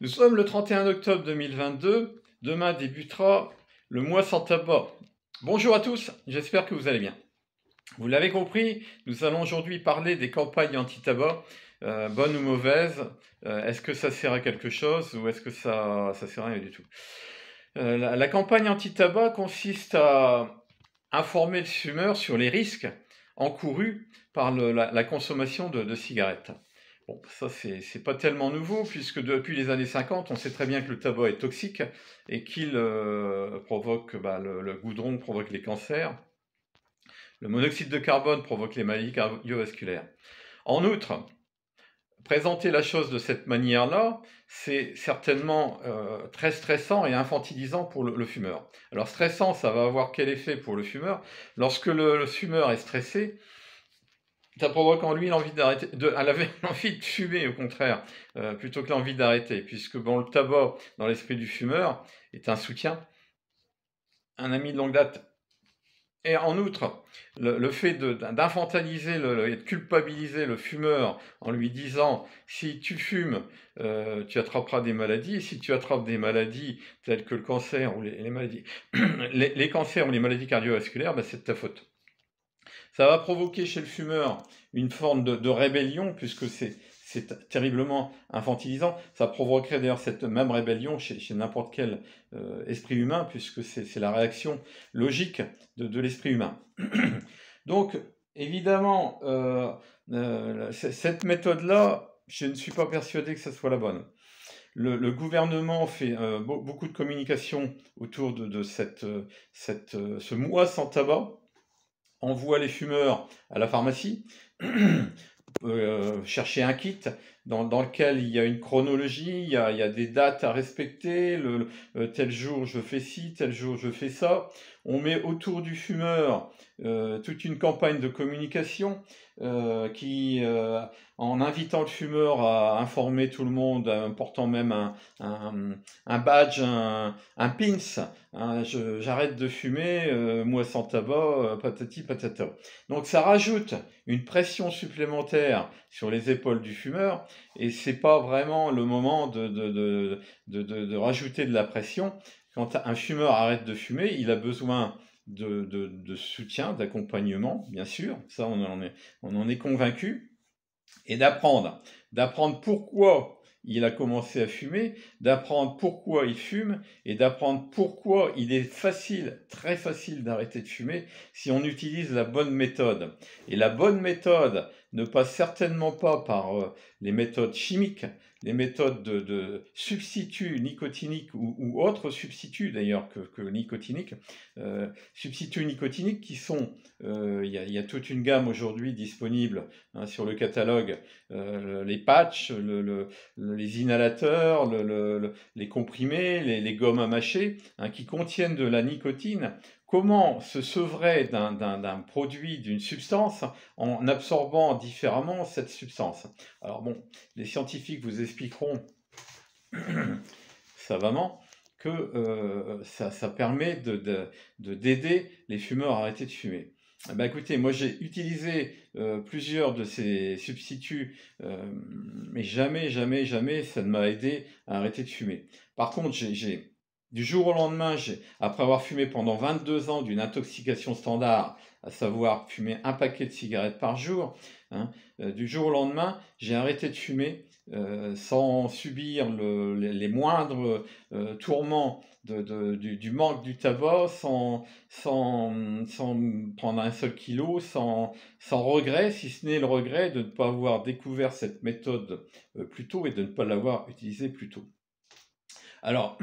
Nous sommes le 31 octobre 2022. Demain débutera le mois sans tabac. Bonjour à tous, j'espère que vous allez bien. Vous l'avez compris, nous allons aujourd'hui parler des campagnes anti-tabac, bonnes ou mauvaises. Est-ce que ça sert à quelque chose ou est-ce que ça sert à rien du tout? La campagne anti-tabac consiste à informer le fumeur sur les risques encourus par la consommation de cigarettes. Bon, ça c'est pas tellement nouveau puisque depuis les années 50, on sait très bien que le tabac est toxique et qu'il provoque, le goudron provoque les cancers, le monoxyde de carbone provoque les maladies cardiovasculaires. En outre, présenter la chose de cette manière-là, c'est certainement très stressant et infantilisant pour le fumeur. Alors stressant, ça va avoir quel effet pour le fumeur? Lorsque le fumeur est stressé, ça provoque en lui l'envie d'arrêter, l'envie de fumer au contraire, plutôt que l'envie d'arrêter, puisque bon, le tabac dans l'esprit du fumeur est un soutien, un ami de longue date. Et en outre, le fait d'infantiliser et de culpabiliser le fumeur en lui disant si tu fumes, tu attraperas des maladies, et si tu attrapes des maladies telles que le cancer ou les maladies, les cancers ou les maladies cardiovasculaires, c'est de ta faute. Ça va provoquer chez le fumeur une forme de rébellion, puisque c'est terriblement infantilisant. Ça provoquerait d'ailleurs cette même rébellion chez n'importe quel esprit humain, puisque c'est la réaction logique de l'esprit humain. Donc, évidemment, cette méthode-là, je ne suis pas persuadé que ce soit la bonne. Le gouvernement fait beaucoup de communication autour de ce mois sans tabac, envoie les fumeurs à la pharmacie, chercher un kit dans lequel il y a une chronologie, il y a des dates à respecter, tel jour je fais ci, tel jour je fais ça. On met autour du fumeur toute une campagne de communication en invitant le fumeur à informer tout le monde, en portant même un badge, un pins, j'arrête de fumer, moi sans tabac, patati patata. Donc ça rajoute une pression supplémentaire sur les épaules du fumeur, et c'est pas vraiment le moment de rajouter de la pression. Quand un fumeur arrête de fumer, il a besoin de soutien, d'accompagnement, bien sûr, ça on en est convaincu, et d'apprendre pourquoi il a commencé à fumer, d'apprendre pourquoi il fume et d'apprendre pourquoi il est très facile d'arrêter de fumer si on utilise la bonne méthode. Et la bonne méthode ne passe certainement pas par les méthodes chimiques, les méthodes de substituts nicotiniques ou autres substituts d'ailleurs que nicotiniques, substituts nicotiniques qui sont, il y a toute une gamme aujourd'hui disponible sur le catalogue, les patchs, les inhalateurs, les comprimés, les gommes à mâcher, qui contiennent de la nicotine. Comment se sevrer d'un produit, d'une substance, en absorbant différemment cette substance? Alors bon, les scientifiques vous expliqueront savamment que ça permet d'aider les fumeurs à arrêter de fumer. Écoutez, moi j'ai utilisé plusieurs de ces substituts, mais jamais ça ne m'a aidé à arrêter de fumer. Par contre, du jour au lendemain, après avoir fumé pendant 22 ans d'une intoxication standard, à savoir fumer un paquet de cigarettes par jour, du jour au lendemain, j'ai arrêté de fumer sans subir les moindres tourments du manque du tabac, sans prendre un seul kilo, sans regret, si ce n'est le regret de ne pas avoir découvert cette méthode plus tôt et de ne pas l'avoir utilisée plus tôt. Alors,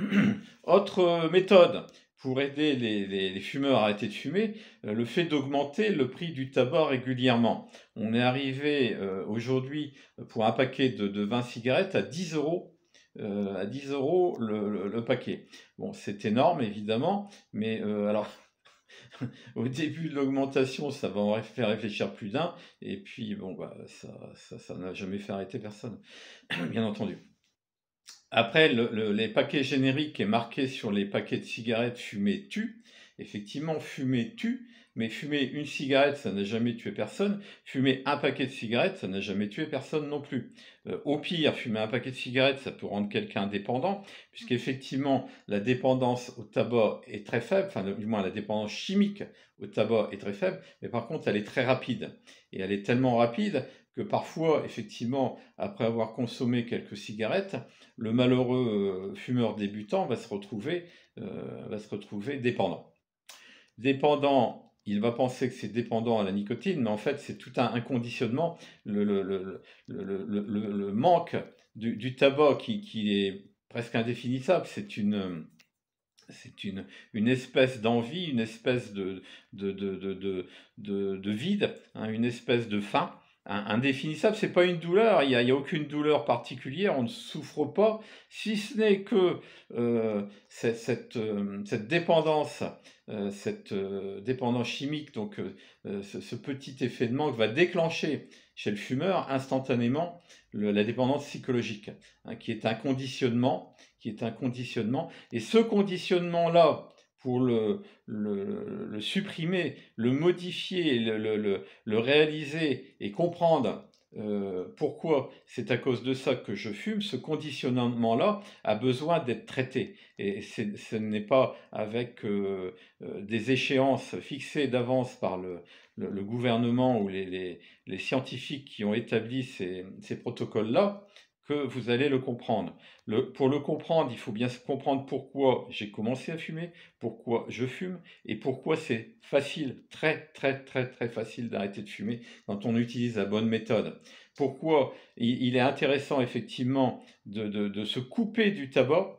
autre méthode pour aider les fumeurs à arrêter de fumer, le fait d'augmenter le prix du tabac régulièrement. On est arrivé aujourd'hui pour un paquet de 20 cigarettes à 10 euros. À 10 euros le paquet. Bon, c'est énorme évidemment, mais alors au début de l'augmentation, ça va en faire réfléchir plus d'un, et puis bon, ça n'a jamais fait arrêter personne, bien entendu. Après, les paquets génériques qui est marqué sur les paquets de cigarettes "Fumer tue", effectivement, fumer tue, mais fumer une cigarette, ça n'a jamais tué personne. Fumer un paquet de cigarettes, ça n'a jamais tué personne non plus. Au pire, fumer un paquet de cigarettes, ça peut rendre quelqu'un dépendant, puisqu'effectivement, la dépendance au tabac est très faible, enfin, du moins, la dépendance chimique au tabac est très faible, mais par contre, elle est très rapide. Et elle est tellement rapide que parfois, effectivement, après avoir consommé quelques cigarettes, le malheureux fumeur débutant va se retrouver dépendant. Dépendant, il va penser que c'est dépendant à la nicotine, mais en fait, c'est tout un conditionnement. Le manque du tabac qui est presque indéfinissable, c'est une espèce d'envie, une espèce de vide, hein, une espèce de faim indéfinissable. C'est pas une douleur, il y a aucune douleur particulière, on ne souffre pas, si ce n'est que cette dépendance, dépendance chimique, donc ce petit effet de manque va déclencher chez le fumeur instantanément la dépendance psychologique, hein, qui est un conditionnement. Et ce conditionnement-là, pour le supprimer, le modifier, le réaliser et comprendre pourquoi c'est à cause de ça que je fume, ce conditionnement-là a besoin d'être traité. Et ce n'est pas avec des échéances fixées d'avance par le gouvernement ou les scientifiques qui ont établi ces protocoles-là que vous allez le comprendre. Pour le comprendre, il faut bien comprendre pourquoi j'ai commencé à fumer, pourquoi je fume et pourquoi c'est facile, très très très très facile d'arrêter de fumer quand on utilise la bonne méthode. Pourquoi il est intéressant effectivement de se couper du tabac,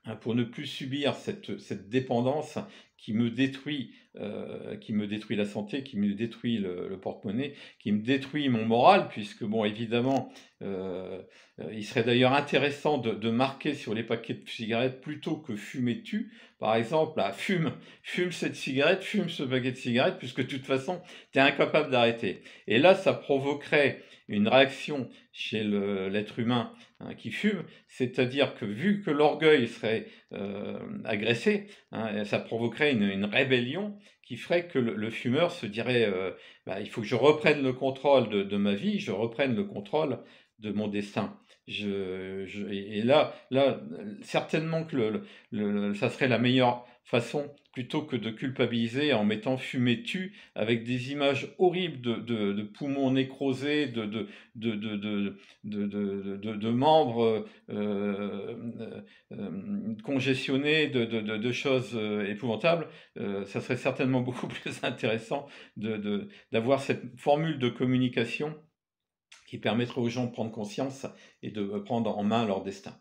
hein, pour ne plus subir cette dépendance qui me détruit la santé, qui me détruit le porte-monnaie, qui me détruit mon moral, puisque, bon, évidemment, il serait d'ailleurs intéressant de marquer sur les paquets de cigarettes plutôt que fumer tue. Par exemple, là, fume cette cigarette, fume ce paquet de cigarettes, puisque de toute façon, tu es incapable d'arrêter. Et là, ça provoquerait une réaction chez l'être humain, hein, qui fume, c'est-à-dire que vu que l'orgueil serait agressé, hein, ça provoquerait une rébellion qui ferait que le fumeur se dirait il faut que je reprenne le contrôle de ma vie, je reprenne le contrôle de mon destin. Et là, certainement que ça serait la meilleure façon, plutôt que de culpabiliser en mettant fumer tue avec des images horribles de poumons nécrosés, de membres congestionnés, de choses épouvantables. Ça serait certainement beaucoup plus intéressant d'avoir cette formule de communication qui permettrait aux gens de prendre conscience et de prendre en main leur destin.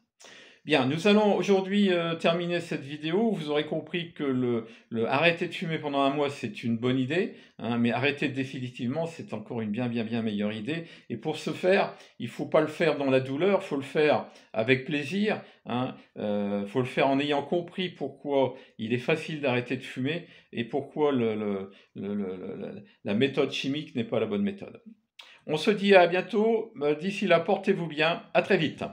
Bien, nous allons aujourd'hui terminer cette vidéo. Vous aurez compris que arrêter de fumer pendant un mois, c'est une bonne idée, hein, mais arrêter définitivement, c'est encore une bien meilleure idée. Et pour ce faire, il ne faut pas le faire dans la douleur, il faut le faire avec plaisir, hein, faut le faire en ayant compris pourquoi il est facile d'arrêter de fumer et pourquoi la méthode chimique n'est pas la bonne méthode. On se dit à bientôt, d'ici là, portez-vous bien, à très vite.